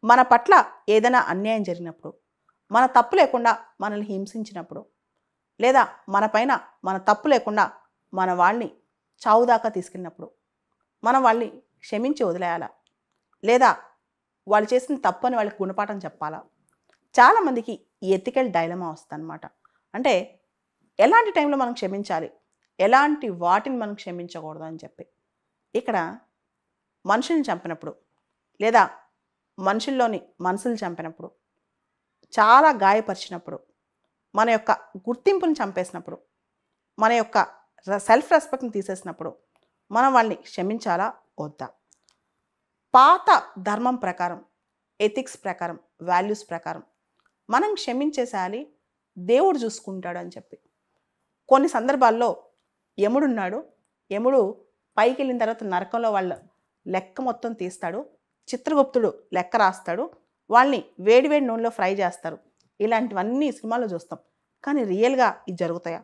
మన పట్ల ఏదైనా అన్యాయం జరిగినప్పుడు, మన తప్పు లేకుండా మనల్ని హింసించినప్పుడు, లేదా మన పైన మన తప్పు లేకుండా మన వాళ్ళని చావు దాకా తీసుకెళ్ళినప్పుడు, మనం వాళ్ళని క్షమించి వదిలేయాలా? లేదా వాళ్ళు చేసిన తప్పు అని వాళ్ళకి గుణపాఠం చెప్పాలా? చాలామందికి ఈ ఎథికల్ డైలమా వస్తుందన్నమాట. అంటే ఎలాంటి టైంలో మనం క్షమించాలి? ఎలాంటి వాటిని మనం క్షమించకూడదు అని చెప్పి. ఇక్కడ మనుషుల్ని చంపినప్పుడు, లేదా మనుషుల్లోని మనసులు చంపినప్పుడు, చాలా గాయపరిచినప్పుడు, మన యొక్క గుర్తింపుని చంపేసినప్పుడు, మన యొక్క సెల్ఫ్ రెస్పెక్ట్ని తీసేసినప్పుడు మనం వాళ్ళని క్షమించాలా వద్దా? పాత ధర్మం ప్రకారం, ఎథిక్స్ ప్రకారం, వాల్యూస్ ప్రకారం మనం క్షమించేసేయాలి, దేవుడు చూసుకుంటాడు అని చెప్పి. కొన్ని సందర్భాల్లో యముడున్నాడు. యముడు పైకి వెళ్ళిన తర్వాత నరకంలో వాళ్ళ లెక్క మొత్తం తీస్తాడు. చిత్రగుప్తుడు లెక్క రాస్తాడు. వాళ్ళని వేడి వేడి నూనెలో ఫ్రై చేస్తారు. ఇలాంటివన్నీ సినిమాలో చూస్తాం. కానీ రియల్గా ఇది జరుగుతాయా?